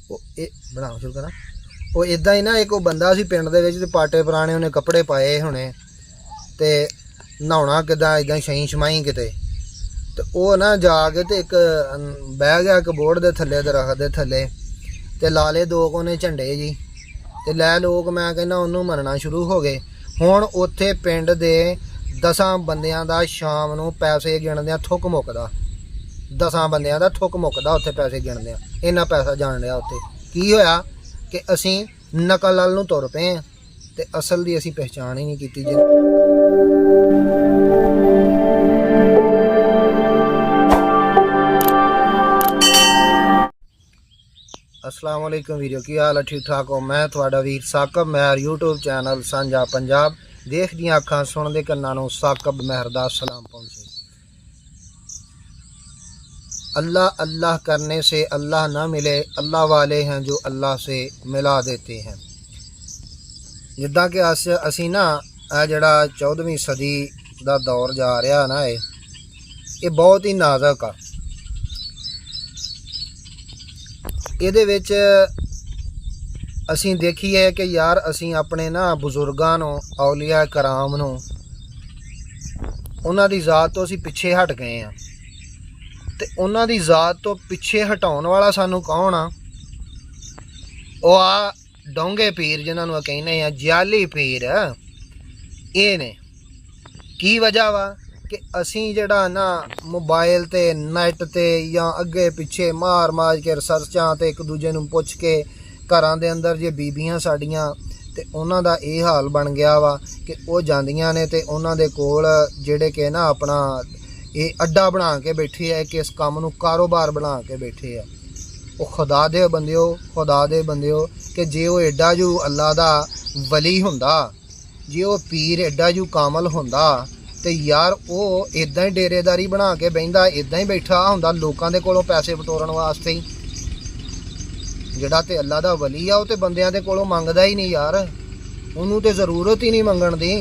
बनाओ शुरू करा। वो इदा ही ना एक बंदा सी पिंड दे विच ते पाटे पुराने उन्हें कपड़े पाए होने ते नहाउणा किदां इदां छई छमाई किते ते ओह ना जाके ते एक बह गया एक बोर्ड दे थल्ले दरख्त दे थल्ले ते ला ले दो कोने झंडे जी ते लै लोग मैं कहना उन्होंने मनना शुरू हो गए। हुण उत्थे पिंड दे 10 बंदियां दा शाम नूं पैसे गिणदियां थुक मुकदा, 10 बंदियां दा थुक मुकदा उत्थे पैसे गिणदियां, इन्ना पैसा जान लिया उत्थे। की होया कि असीं नकल वाल नूं तुर पे ते असल दी असीं पहचान ही नहीं कीती जी। अस्सलाम वालेकुम वीडियो की हाल है, ठीक ठाक हो? मैं थोड़ा वीर साकब महर यूट्यूब चैनल सांझा पंजाब देख दियां अखां सुनदे कन्नां नूं साकब महर दा सलाम पहुंचे। अल्लाह अल्लाह करने से अल्लाह ना मिले, अल्लाह वाले हैं जो अल्लाह से मिला देते हैं। जिद्दां कि असी ना जिहड़ा 14वीं सदी दा दौर जा रहा ना ये बहुत ही नाजुक आ। ਇਹਦੇ ਵਿੱਚ ਅਸੀਂ ਦੇਖੀਏ ਕਿ ਯਾਰ ਅਸੀਂ ਆਪਣੇ ਨਾ ਬਜ਼ੁਰਗਾਂ ਨੂੰ ਔਲੀਆ ਕਰਾਮ ਨੂੰ ਉਹਨਾਂ ਦੀ ਜ਼ਾਤ ਤੋਂ ਅਸੀਂ ਪਿੱਛੇ ਹਟ ਗਏ ਆ ਤੇ ਉਹਨਾਂ ਦੀ ਜ਼ਾਤ ਤੋਂ ਪਿੱਛੇ ਹਟਾਉਣ ਵਾਲਾ ਸਾਨੂੰ ਕੌਣ ਆ? ਉਹ ਆ ਡੋਂਗੇ ਪੀਰ ਜਿਨ੍ਹਾਂ ਨੂੰ ਕਹਿੰਦੇ ਆ ਜਾਲੀ ਪੀਰ। ਇਹ ਨੇ ਕੀ ਵਜ੍ਹਾ ਵਾ कि असी जड़ा ना मोबाइल ते नैट ते या अगे पिछे मार मार के रिसर्चां ते एक दूजे नूं पुछ के घरां दे अंदर जे बीबियां साड़ियां ते उन्हां दा ये हाल बन गया वा कि वो जांदियां ने ते उन्हां दे कोल जेड़े के ना अपना ये अड्डा बना के बैठे है कि इस काम नूं कारोबार बना के बैठे है। वो खुदा दे बंदिओ कि जे वो एडा जू अल्लाह दा वली हुंदा, जे वो पीर एडा जू कामल हुंदा ते यार वो इदां ही डेरेदारी बना के बहिंदा, इदां ही बैठा हुंदा लोकां दे कोलों पैसे बटोरन वास्ते ही। जिहड़ा ते अल्लाह दा वली आ वो ते बंदियां दे कोलों मंगदा ही नहीं यार, उन्होंने ते ज़रूरत ही नहीं मंगण दी।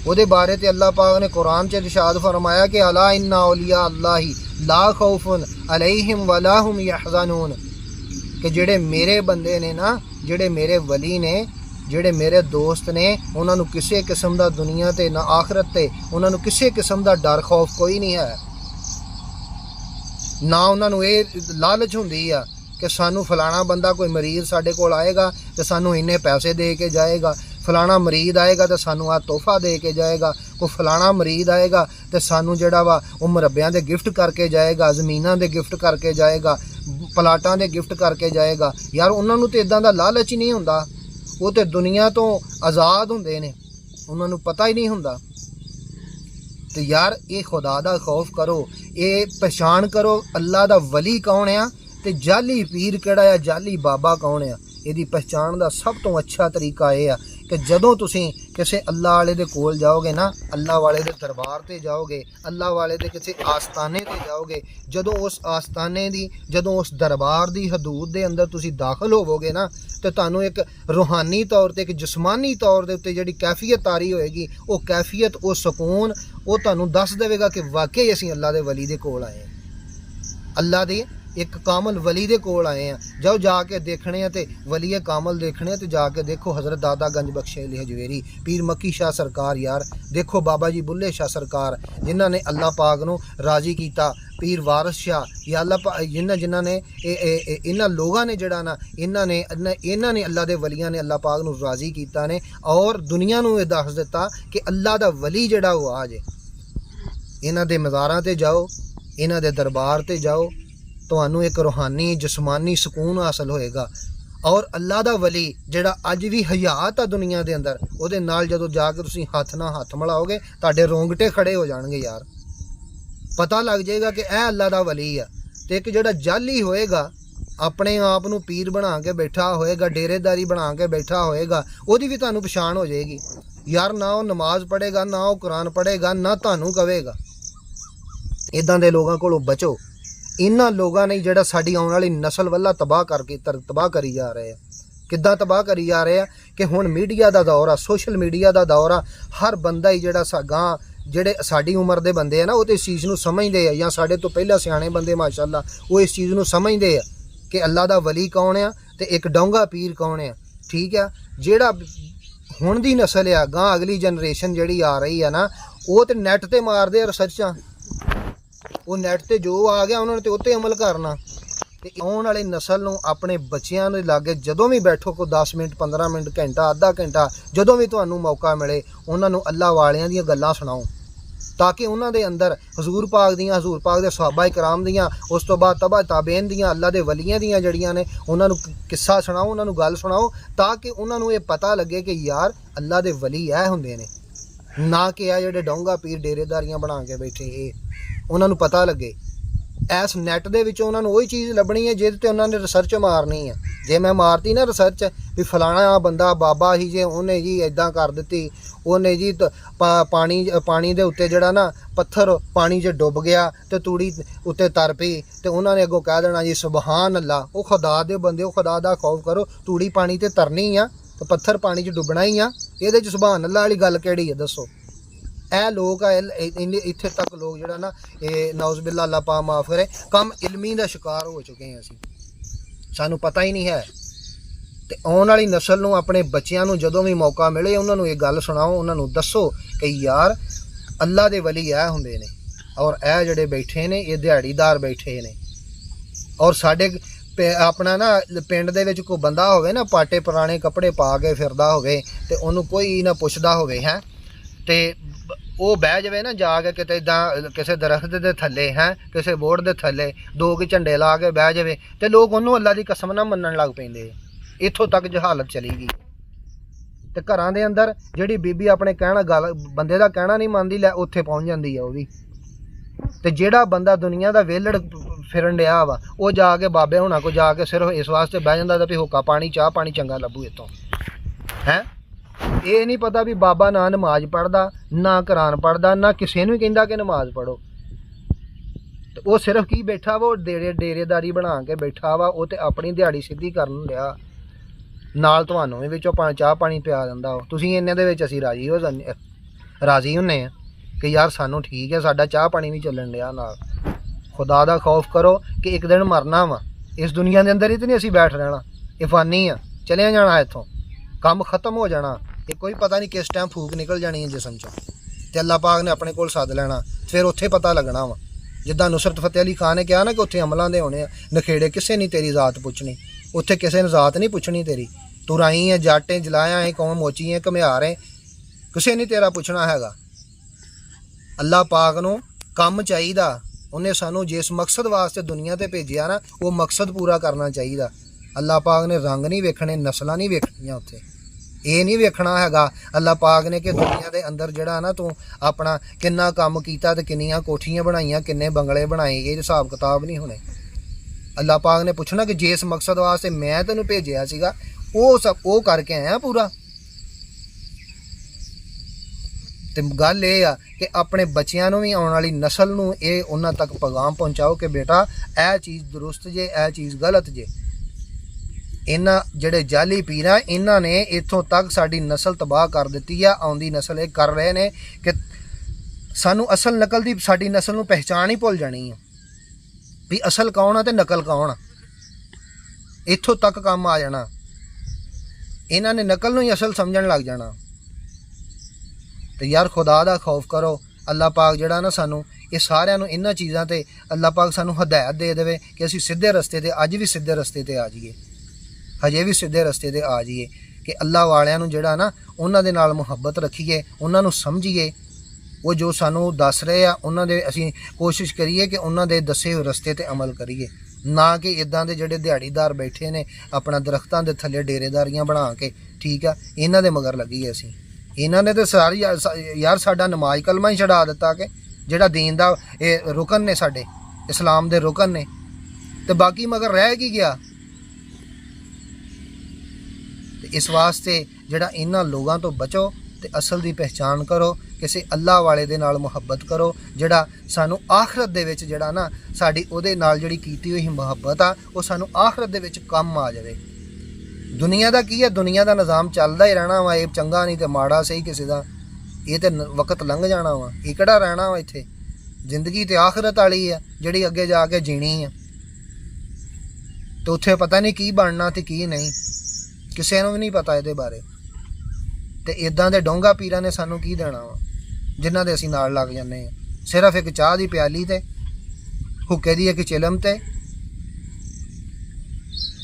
उहदे बारे ते अल्लाह पाक ने कुरान च इरशाद फरमाया कि अला इन्ना औलिया अल्लाही ला खौफुन अलैहिम वला हुम यहज़नून, कि जिहड़े मेरे बंदे ने ना, जिहड़े मेरे वली ने, ਜਿਹੜੇ ਮੇਰੇ ਦੋਸਤ ਨੇ ਉਹਨਾਂ ਨੂੰ ਕਿਸੇ ਕਿਸਮ ਦਾ ਦੁਨੀਆ ਤੇ ਨਾ ਆਖਰਤ ਤੇ ਉਹਨਾਂ ਨੂੰ ਕਿਸੇ ਕਿਸਮ ਦਾ ਡਰ ਖੌਫ ਕੋਈ ਨਹੀਂ ਹੈ। ਨਾ ਉਹਨਾਂ ਨੂੰ ਇਹ ਲਾਲਚ ਹੁੰਦੀ ਆ ਕਿ ਸਾਨੂੰ ਫਲਾਣਾ ਬੰਦਾ ਕੋਈ ਮਰੀਜ਼ ਸਾਡੇ ਕੋਲ ਆਏਗਾ ਤੇ ਸਾਨੂੰ ਇੰਨੇ ਪੈਸੇ ਦੇ ਕੇ ਜਾਏਗਾ, ਫਲਾਣਾ ਮਰੀਜ਼ ਆਏਗਾ ਤੇ ਸਾਨੂੰ ਆ ਤੋਹਫਾ ਦੇ ਕੇ ਜਾਏਗਾ, ਕੋਈ ਫਲਾਣਾ ਮਰੀਜ਼ ਆਏਗਾ ਤੇ ਸਾਨੂੰ ਜਿਹੜਾ ਵਾ ਉਹ ਮੁਰੱਬਿਆਂ ਦੇ ਗਿਫਟ ਕਰਕੇ ਜਾਏਗਾ, ਜ਼ਮੀਨਾਂ ਦੇ ਗਿਫਟ ਕਰਕੇ ਜਾਏਗਾ, ਪਲਾਟਾਂ ਦੇ ਗਿਫਟ ਕਰਕੇ ਜਾਏਗਾ। ਯਾਰ ਉਹਨਾਂ ਨੂੰ ਤੇ ਇਦਾਂ ਦਾ ਲਾਲਚ ਹੀ ਨਹੀਂ ਹੁੰਦਾ, वो तो दुनिया तो आज़ाद होंदे ने, उन्होंने पता ही नहीं हुंदा। तो यार ये खुदा दा खौफ करो, ये पहचान करो अल्लाह दा वली कौन है ते जाली पीर केड़ा है, जाली बाबा कौन है। ਇਹਦੀ पहचान का सब तो अच्छा तरीका यह है कि जदों तुसीं किसी अल्लाह वाले दे कोल जाओगे ना, अल्लाह वाले दे दरबार ते जाओगे, अल्लाह वाले दे किसी आस्थाने ते जाओगे, जदों उस आस्थाने दी, जदों उस दरबार दी हदूद दे अंदर तुसीं दाखिल होवोगे ना तो तुहानूं एक रूहानी तौर ते, एक जिस्मानी तौर दे उत्ते जिहड़ी कैफियत तारी होएगी, वो कैफियत, वो सुकून, वो तुहानूं दस देवेगा कि वाकई असीं अल्लाह दे वली दे कोल आए हैं, अल्लाह दे एक कामल वली दे कोल आए हैं। जाओ जाके देखने हैं तो वली कामल देखने तो जाके देखो हज़रत दादा गंज बख्शे अली हजवेरी, पीर मक्की शाह सरकार, यार देखो बाबा जी बुल्ले शाह सरकार, जिन्हों ने अल्लाह पाक नूं राज़ी किया, पीर वारिस शाह, या अल्लाह जिन्हों ने इन्हां लोगों ने जड़ा ना इन्हां ने अल्लाह दे वलियां ने अल्लाह पाक नूं राज़ी किया ने और दुनिया नूं इह दस दिता कि अल्लाह दा वली जड़ा वो आ जे। इन्हां दे मज़ारां ते जाओ, इन्हां दे दरबार ते जाओ, तुहानूं एक रूहानी जिस्मानी सुकून हासिल होएगा। और अल्लाह दा वली जिहड़ा अज भी हयात आ दुनिया दे अंदर, उहदे नाल जदों जाके तुसीं हत्थ नाल हत्थ मिलाओगे तुहाडे रोंगटे खड़े हो जाणगे यार, पता लग जाएगा कि यह अल्लाह दा वली है। तो एक जिहड़ा जाली होएगा, अपने आप नूं पीर बना के बैठा होएगा, डेरेदारी बना के बैठा होएगा, उहदी भी तुहानूं पछाण हो जाएगी यार। ना वो नमाज पढ़ेगा, ना वो कुरान पढ़ेगा, ना तुहानूं कहेगा। इदां दे लोगां कोलों बचो। इन्हां लोगों ने जिहड़ा साडी आउण वाली नस्ल वल्ला तबाह करी जा रहे हैं। किद्दां तबाह करी जा रहे हैं कि हुण मीडिया का दौर आ, सोशल मीडिया का दौर आ, हर बंदा ही जिहड़ा गां जिहड़े साडी उम्र दे बंदे हैं ना, वो तो इस चीज़ नूं समझदे आ, या साडे तो पहला सियाणे बंदे माशाअल्लाह वो इस चीज़ नूं समझदे आ कि अल्लाह दा वली कौन आ ते एक डोंगा पीर कौन आ। ठीक है, जेड़ा हुण दी नस्ल आ, गां अगली जनरेशन जिहड़ी आ रही है ना, वो तो नैट ते मारदे रिसर्चां, वो नैट ते जो आ गया उन्होंने तो उत्ते अमल करना। ते आउण वाली नस्ल नूं अपने बच्चियां दे लागे जदों भी बैठो, को 10 मिनट 15 मिनट घंटा आधा घंटा जदों भी तुहानूं मौका मिले, उन्हां नूं अल्लाह वालियां दीयां गल्लां सुणाओ, ताकि उन्हां दे अंदर हजूर पाक दियां, हजूर पाक दे सहाबा कराम दियां, उस तो बाद तबा ताबेन दियां, अल्लाह दे वलियां दियां जड़ियां ने, उन्हां नूं किस्सा सुणाओ, उन्हां नूं गल सुणाओ, ताकि उन्हां नूं ये पता लगे कि यार अल्लाह दे वली ऐ हुंदे ने, ना कि आ जेह्ड़े डोंगा पीर डेरेदारियां बना के बैठे। उन्हां नूं पता लगे। इस नैट दे विच उन्हां नूं ओही चीज़ लभनी है जिहदे ते उन्हां ने रिसर्च मारनी है। जे मैं मारती ना रिसर्च भी फलाना बंदा बाबा ही जे उन्हें जी इदां कर दित्ती, उन्हें जी पानी दे उत्ते जिहड़ा ना पत्थर पानी च डुब गया ते तूड़ी उत्ते तर पई, ते उन्होंने अगों कह देना जी सुबहान अल्लाह। वो खुदा दे बंदे, वो खुदा दा खौफ करो, तूड़ी पानी ते तरनी आ ते पत्थर पानी च डुबना ही आ, इहदे च सुबहान अल्लाह वाली गल केड़ी है दसो। ਇਹ ਲੋਕ ਆ ਇੱਥੇ ਤੱਕ ਲੋਕ ਜਿਹੜਾ ਨਾ ਇਹ ਨੌਜ਼ ਬਿल्ला अल्लाह पा माफ़ करे कम इलमी ਦਾ शिकार हो चुके हैं। ਅਸੀਂ ਸਾਨੂੰ ਪਤਾ ਹੀ ਨਹੀਂ ਹੈ। ਤੇ ਆਉਣ ਵਾਲੀ ਨਸਲ ਨੂੰ ਆਪਣੇ ਬੱਚਿਆਂ ਨੂੰ ਜਦੋਂ ਵੀ ਮੌਕਾ ਮਿਲੇ ਉਹਨਾਂ ਨੂੰ ਇਹ ਗੱਲ ਸੁਣਾਓ, ਉਹਨਾਂ ਨੂੰ ਦੱਸੋ ਕਿ ਯਾਰ ਅੱਲਾ ਦੇ ਵਲੀ ਇਹ ਹੁੰਦੇ ਨੇ, ਔਰ ਇਹ ਜਿਹੜੇ ਬੈਠੇ ਨੇ ਇਹ ਦਿਹਾੜੀਦਾਰ ਬੈਠੇ ਨੇ। ਔਰ ਸਾਡੇ ਆਪਣਾ ਨਾ ਪਿੰਡ ਦੇ ਵਿੱਚ ਕੋਈ ਬੰਦਾ ਹੋਵੇ ਨਾ ਪਾਟੇ ਪੁਰਾਣੇ ਕੱਪੜੇ ਪਾ ਕੇ ਫਿਰਦਾ ਹੋਵੇ ਤੇ ਉਹਨੂੰ ਕੋਈ ਨਾ ਪੁੱਛਦਾ ਹੋਵੇ ਹੈ, ਤੇ ਉਹ ਬਹਿ ਜਾਵੇ ਨਾ ਜਾ ਕੇ ਕਿਤੇ ਇੱਦਾਂ ਕਿਸੇ ਦਰਖਤ ਦੇ ਥੱਲੇ ਹੈ, ਕਿਸੇ ਬੋਰਡ ਦੇ ਥੱਲੇ ਦੋ ਕੁ ਝੰਡੇ ਲਾ ਕੇ ਬਹਿ ਜਾਵੇ, ਤੇ ਲੋਕ ਉਹਨੂੰ ਅੱਲਾ ਦੀ ਕਸਮ ਨਾ ਮੰਨਣ ਲੱਗ ਪੈਂਦੇ। ਇੱਥੋਂ ਤੱਕ ਜਹਾਲਤ ਚਲੀ ਗਈ। ਤੇ ਘਰਾਂ ਦੇ ਅੰਦਰ ਜਿਹੜੀ ਬੀਬੀ ਆਪਣੇ ਕਹਿਣਾ ਗੱਲ ਬੰਦੇ ਦਾ ਕਹਿਣਾ ਨਹੀਂ ਮੰਨਦੀ, ਲੈ ਉੱਥੇ ਪਹੁੰਚ ਜਾਂਦੀ ਆ ਉਹ ਵੀ। ਤੇ ਜਿਹੜਾ ਬੰਦਾ ਦੁਨੀਆ ਦਾ ਵਿਹਲੜ ਫਿਰਨ ਡਿਆ ਵਾ ਉਹ ਜਾ ਕੇ ਬਾਬੇ ਹੁਣਾਂ ਕੋ ਜਾ ਕੇ ਸਿਰਫ ਇਸ ਵਾਸਤੇ ਬਹਿ ਜਾਂਦਾ ਤਾਂ ਵੀ ਹੋਕਾ ਪਾਣੀ ਚਾਹ ਪਾਣੀ ਚੰਗਾ ਲੱਭੂ ਇੱਥੋਂ ਹੈ। ਇਹ ਨਹੀਂ ਪਤਾ ਵੀ ਬਾਬਾ ਨਾ ਨਮਾਜ਼ ਪੜ੍ਹਦਾ, ਨਾ ਕੁਰਾਨ ਪੜ੍ਹਦਾ, ਨਾ ਕਿਸੇ ਨੂੰ ਕਹਿੰਦਾ ਕਿ ਨਮਾਜ਼ ਪੜ੍ਹੋ। ਤੇ ਉਹ ਸਿਰਫ ਕੀ ਬੈਠਾ ਵਾ, ਉਹ ਡੇਰੇਦਾਰੀ ਬਣਾ ਕੇ ਬੈਠਾ ਵਾ, ਉਹ ਤੇ ਆਪਣੀ ਦਿਹਾੜੀ ਸਿੱਧੀ ਕਰਨ ਡਿਆ, ਨਾਲ ਤੁਹਾਨੂੰ ਵੀ ਵਿੱਚੋਂ ਚਾਹ ਪਾਣੀ ਪਿਆ ਦਿੰਦਾ ਵਾ। ਤੁਸੀਂ ਇਹਨਾਂ ਦੇ ਵਿੱਚ ਅਸੀਂ ਰਾਜ਼ੀ ਹੁੰਦੇ ਹਾਂ ਕਿ ਯਾਰ ਸਾਨੂੰ ਠੀਕ ਹੈ, ਸਾਡਾ ਚਾਹ ਪਾਣੀ ਵੀ ਚੱਲਣ ਡਿਆ ਨਾਲ। ਖੁਦਾ ਦਾ ਖੌਫ ਕਰੋ ਕਿ ਇੱਕ ਦਿਨ ਮਰਨਾ ਵਾ, ਇਸ ਦੁਨੀਆ ਦੇ ਅੰਦਰ ਹੀ ਤਾਂ ਨਹੀਂ ਅਸੀਂ ਬੈਠ ਰਹਿਣਾ, ਇਹ ਫਾਨੀ ਆ, ਚਲਿਆ ਜਾਣਾ ਇੱਥੋਂ, ਕੰਮ ਖਤਮ ਹੋ ਜਾਣਾ। ਇਹ ਕੋਈ ਪਤਾ ਨਹੀਂ ਕਿਸ ਟਾਈਮ ਫੂਕ ਨਿਕਲ ਜਾਣੀ ਹੈ ਜਿਸਮ 'ਚੋਂ, ਤੇ ਅੱਲਾਹ ਪਾਕ ਨੇ ਆਪਣੇ ਕੋਲ ਸੱਦ ਲੈਣਾ, ਫਿਰ ਉੱਥੇ ਪਤਾ ਲੱਗਣਾ ਵਾ। ਜਿੱਦਾਂ ਨੁਸਰਤ ਫਤਿਹ ਅਲੀ ਖਾਨ ਨੇ ਕਿਹਾ ਨਾ ਕਿ ਉੱਥੇ ਅਮਲਾਂ ਦੇ ਹੋਣੇ ਆ ਨਖੇੜੇ, ਕਿਸੇ ਨਹੀਂ ਤੇਰੀ ਜ਼ਾਤ ਪੁੱਛਣੀ, ਉੱਥੇ ਕਿਸੇ ਨੇ ਜ਼ਾਤ ਨਹੀਂ ਪੁੱਛਣੀ ਤੇਰੀ। ਤੂੰ ਰਾਈ ਹੈ, ਜੱਟ ਹੈ, ਜਲਾਇਆ ਹੈ, ਕੌਮ ਮੋਚੀ ਹੈ, ਘੁਮਿਆਰ ਹੈ, ਕਿਸੇ ਨੇ ਤੇਰਾ ਪੁੱਛਣਾ ਹੈਗਾ। ਅੱਲਾਹ ਪਾਕ ਨੂੰ ਕੰਮ ਚਾਹੀਦਾ, ਉਹਨੇ ਸਾਨੂੰ ਜਿਸ ਮਕਸਦ ਵਾਸਤੇ ਦੁਨੀਆ ਤੇ ਭੇਜਿਆ ਨਾ ਉਹ ਮਕਸਦ ਪੂਰਾ ਕਰਨਾ ਚਾਹੀਦਾ। ਅੱਲਾਹ ਪਾਕ ਨੇ ਰੰਗ ਨਹੀਂ ਵੇਖਣੇ, ਨਸਲਾਂ ਨਹੀਂ ਵੇਖਣੀਆਂ, ਉੱਥੇ ਇਹ ਨਹੀਂ ਵੇਖਣਾ ਹੈਗਾ ਅੱਲਾਹ ਪਾਕ ਨੇ ਕਿ ਦੁਨੀਆ ਦੇ ਅੰਦਰ ਜਿਹੜਾ ਨਾ ਤੂੰ ਆਪਣਾ ਕਿੰਨਾ ਕੰਮ ਕੀਤਾ ਤੇ ਕਿੰਨੀਆਂ ਕੋਠੀਆਂ ਬਣਾਈਆਂ, ਕਿੰਨੇ ਬੰਗਲੇ ਬਣਾਏ, ਇਹ ਹਿਸਾਬ ਕਿਤਾਬ ਨਹੀਂ ਹੋਣੇ। ਅੱਲਾਹ ਪਾਕ ਨੇ ਪੁੱਛਣਾ ਕਿ ਜਿਸ ਮਕਸਦ ਵਾਸਤੇ ਮੈਂ ਤੈਨੂੰ ਭੇਜਿਆ ਸੀਗਾ ਉਹ ਸਭ ਉਹ ਕਰਕੇ ਆਇਆ ਪੂਰਾ। ਤੇ ਗੱਲ ਇਹ ਆ ਕਿ ਆਪਣੇ ਬੱਚਿਆਂ ਨੂੰ ਵੀ, ਆਉਣ ਵਾਲੀ ਨਸਲ ਨੂੰ ਇਹ ਉਹਨਾਂ ਤੱਕ ਪੈਗਾਮ ਪਹੁੰਚਾਓ ਕਿ ਬੇਟਾ ਇਹ ਚੀਜ਼ ਦਰੁਸਤ ਜੇ, ਇਹ ਚੀਜ਼ ਗਲਤ ਜੇ। ਇਹਨਾਂ ਜਿਹੜੇ ਜਾਲੀ ਪੀਰਾਂ ਇਹਨਾਂ ਨੇ ਇੱਥੋਂ ਤੱਕ ਸਾਡੀ ਨਸਲ ਤਬਾਹ ਕਰ ਦਿੱਤੀ ਆ। ਆਉਂਦੀ ਨਸਲ ਇਹ ਕਰ ਰਹੇ ਨੇ ਕਿ ਸਾਨੂੰ ਅਸਲ ਨਕਲ ਦੀ, ਸਾਡੀ ਨਸਲ ਨੂੰ ਪਹਿਚਾਣ ਹੀ ਭੁੱਲ ਜਾਣੀ ਆ ਵੀ ਅਸਲ ਕੌਣ ਆ ਤੇ ਨਕਲ ਕੌਣ ਆ। ਇੱਥੋਂ ਤੱਕ ਕੰਮ ਆ ਜਾਣਾ, ਇਹਨਾਂ ਨੇ ਨਕਲ ਨੂੰ ਹੀ ਅਸਲ ਸਮਝਣ ਲੱਗ ਜਾਣਾ। ਤੇ ਯਾਰ ਖੁਦਾ ਦਾ ਖੌਫ ਕਰੋ। ਅੱਲਾਹ ਪਾਕ ਜਿਹੜਾ ਨਾ ਸਾਨੂੰ ਇਹ ਸਾਰਿਆਂ ਨੂੰ ਇਹਨਾਂ ਚੀਜ਼ਾਂ ਤੇ ਅੱਲਾਹ ਪਾਕ ਸਾਨੂੰ ਹਦਾਇਤ ਦੇ ਦੇਵੇ ਕਿ ਅਸੀਂ ਸਿੱਧੇ ਰਸਤੇ ਤੇ, ਅੱਜ ਵੀ ਸਿੱਧੇ ਰਸਤੇ ਤੇ ਆ ਜਾਈਏ, ਹਜੇ ਵੀ ਸਿੱਧੇ ਰਸਤੇ ਤੇ ਆ ਜਾਈਏ, ਕਿ ਅੱਲਾਹ ਵਾਲਿਆਂ ਨੂੰ ਜਿਹੜਾ ਨਾ ਉਹਨਾਂ ਦੇ ਨਾਲ ਮੁਹੱਬਤ ਰੱਖੀਏ, ਉਹਨਾਂ ਨੂੰ ਸਮਝੀਏ, ਉਹ ਜੋ ਸਾਨੂੰ ਦੱਸ ਰਹੇ ਆ ਉਹਨਾਂ ਦੇ ਅਸੀਂ ਕੋਸ਼ਿਸ਼ ਕਰੀਏ ਕਿ ਉਹਨਾਂ ਦੇ ਦੱਸੇ ਹੋਏ ਰਸਤੇ ਤੇ ਅਮਲ ਕਰੀਏ, ਨਾ ਕਿ ਇਦਾਂ ਦੇ ਜਿਹੜੇ ਦਿਹਾੜੀਦਾਰ ਬੈਠੇ ਨੇ ਆਪਣਾ ਦਰਖਤਾਂ ਦੇ ਥੱਲੇ ਡੇਰੇਦਾਰੀਆਂ ਬਣਾ ਕੇ, ਠੀਕ ਆ, ਇਹਨਾਂ ਦੇ ਮਗਰ ਲੱਗੀਏ ਅਸੀਂ। ਇਹਨਾਂ ਨੇ ਤਾਂ ਸਾਰੀ ਯਾਰ ਸਾਡਾ ਨਮਾਜ਼ ਕਲਮਾ ਹੀ ਛਡਾ ਦਿੱਤਾ ਕਿ ਜਿਹੜਾ ਦੀਨ ਦਾ ਇਹ ਰੁਕਨ ਨੇ, ਸਾਡੇ ਇਸਲਾਮ ਦੇ ਰੁਕਨ ਨੇ, ਤੇ ਬਾਕੀ ਮਗਰ ਰਹਿ ਕੀ ਗਿਆ। ਤੇ ਇਸ ਵਾਸਤੇ ਜਿਹੜਾ ਇਹਨਾਂ ਲੋਕਾਂ ਤੋਂ ਬਚੋ ਤੇ ਅਸਲ ਦੀ ਪਹਿਚਾਣ ਕਰੋ, ਕਿਸੇ ਅੱਲਾਹ ਵਾਲੇ ਦੇ ਨਾਲ ਮੁਹੱਬਤ ਕਰੋ, ਜਿਹੜਾ ਸਾਨੂੰ ਆਖਰਤ ਦੇ ਵਿੱਚ ਜਿਹੜਾ ਨਾ ਸਾਡੀ ਉਹਦੇ ਨਾਲ ਜਿਹੜੀ ਕੀਤੀ ਹੋਈ ਮੁਹੱਬਤ ਆ ਉਹ ਸਾਨੂੰ ਆਖਰਤ ਦੇ ਵਿੱਚ ਕੰਮ ਆ ਜਾਵੇ। ਦੁਨੀਆ ਦਾ ਕੀ ਹੈ, ਦੁਨੀਆ ਦਾ ਨਿਜ਼ਾਮ ਚੱਲਦਾ ਹੀ ਰਹਿਣਾ ਵਾ, ਇਹ ਚੰਗਾ ਨਹੀਂ ਤੇ ਮਾੜਾ ਸਹੀ ਕਿਸੇ ਦਾ, ਇਹ ਤੇ ਵਕਤ ਲੰਘ ਜਾਣਾ ਵਾ, ਇਹ ਕਿਹੜਾ ਰਹਿਣਾ ਵਾ ਇੱਥੇ। ਜ਼ਿੰਦਗੀ ਤੇ ਆਖਰਤ ਵਾਲੀ ਆ ਜਿਹੜੀ ਅੱਗੇ ਜਾ ਕੇ ਜੀਣੀ ਆ। ਤੇ ਉੱਥੇ ਪਤਾ ਨਹੀਂ ਕੀ ਬਣਨਾ ਤੇ ਕੀ ਨਹੀਂ, ਕਿਸੇ ਨੂੰ ਵੀ ਨਹੀਂ ਪਤਾ ਇਹਦੇ ਬਾਰੇ। ਤੇ ਇਦਾਂ ਦੇ ਡੋਂਗਾ ਪੀਰਾਂ ਨੇ ਸਾਨੂੰ ਕੀ ਦੇਣਾ ਵਾ ਜਿਨ੍ਹਾਂ ਦੇ ਅਸੀਂ ਨਾਲ ਲੱਗ ਜਾਂਦੇ ਹਾਂ, ਸਿਰਫ ਇੱਕ ਚਾਹ ਦੀ ਪਿਆਲੀ ਤੇ ਹੁੱਕੇ ਦੀ ਇੱਕ ਚਿਲਮ ਤੇ।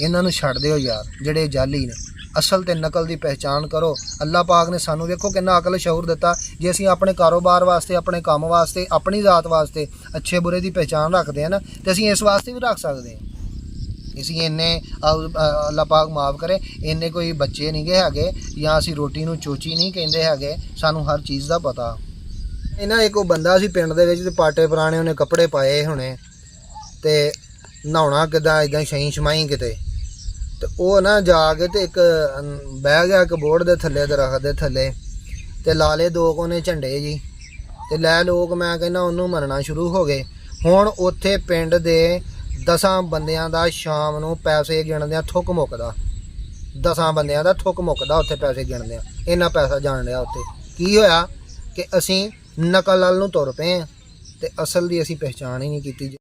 ਇਹਨਾਂ ਨੂੰ ਛੱਡ ਦਿਓ ਯਾਰ, ਜਿਹੜੇ ਜਾਲੀ ਨੇ। ਅਸਲ ਤੇ ਨਕਲ ਦੀ ਪਹਿਚਾਣ ਕਰੋ। ਅੱਲਾਹ ਪਾਕ ਨੇ ਸਾਨੂੰ ਵੇਖੋ ਕਿੰਨਾ ਅਕਲ ਸ਼ਊਰ ਦਿੱਤਾ। ਜੇ ਅਸੀਂ ਆਪਣੇ ਕਾਰੋਬਾਰ ਵਾਸਤੇ, ਆਪਣੇ ਕੰਮ ਵਾਸਤੇ, ਆਪਣੀ ਜ਼ਾਤ ਵਾਸਤੇ ਅੱਛੇ ਬੁਰੇ ਦੀ ਪਹਿਚਾਣ ਰੱਖਦੇ ਹਾਂ ਨਾ, ਤੇ ਅਸੀਂ ਇਸ ਵਾਸਤੇ ਵੀ ਰੱਖ ਸਕਦੇ ਹਾਂ। ਅਸੀਂ ਇੰਨੇ ਅੱਲਾਹ ਪਾਕ ਮਾਫ ਕਰੇ, ਇੰਨੇ ਕੋਈ ਬੱਚੇ ਨਹੀਂ ਗੇ ਹੈਗੇ, ਜਾਂ ਅਸੀਂ ਰੋਟੀ ਨੂੰ ਚੋਚੀ ਨਹੀਂ ਕਹਿੰਦੇ ਹੈਗੇ। ਸਾਨੂੰ ਹਰ ਚੀਜ਼ ਦਾ ਪਤਾ। ਇਹਨਾਂ ਇੱਕ ਉਹ ਬੰਦਾ ਸੀ ਪਿੰਡ ਦੇ ਵਿੱਚ, ਤੇ ਪਾਟੇ ਪੁਰਾਣੇ ਉਹਨੇ ਕੱਪੜੇ ਪਾਏ ਹੋਣੇ, ਤੇ ਨਹਾਉਣਾ ਕਿੱਦਾਂ ਇੱਦਾਂ ਛਈ ਛਮਾਈ ਕਿਤੇ, ਤੇ ਉਹ ਨਾ ਜਾ ਕੇ ਤੇ ਇੱਕ ਬਹਿ ਗਿਆ ਇੱਕ ਬੋਰਡ ਦੇ ਥੱਲੇ, ਦਰਖਤ ਦੇ ਥੱਲੇ, ਤੇ ਲਾ ਲਏ ਦੋ ਕੋਨੇ ਝੰਡੇ ਜੀ, ਤੇ ਲੈ ਲੋਕ ਮੈਂ ਕਹਿੰਦਾ ਉਹਨੂੰ ਮੰਨਣਾ ਸ਼ੁਰੂ ਹੋ ਗਏ। ਹੁਣ ਉੱਥੇ ਪਿੰਡ ਦੇ 10 ਬੰਦਿਆਂ ਦਾ ਸ਼ਾਮ ਨੂੰ ਪੈਸੇ ਗਿਣਦਿਆਂ ਥੁੱਕ ਮੁੱਕਦਾ, 10 ਬੰਦਿਆਂ ਦਾ ਥੁੱਕ ਮੁੱਕਦਾ ਉੱਥੇ ਪੈਸੇ ਗਿਣਦਿਆਂ। ਇੰਨਾ ਪੈਸਾ ਜਾਣ ਰਿਹਾ ਉੱਥੇ। ਕੀ ਹੋਇਆ ਕਿ ਅਸੀਂ ਨਕਲ ਵੱਲ ਨੂੰ ਤੁਰ ਪਏ ਹਾਂ, ਤੇ ਅਸਲ ਦੀ ਅਸੀਂ ਪਹਿਚਾਣ ਹੀ ਨਹੀਂ ਕੀਤੀ।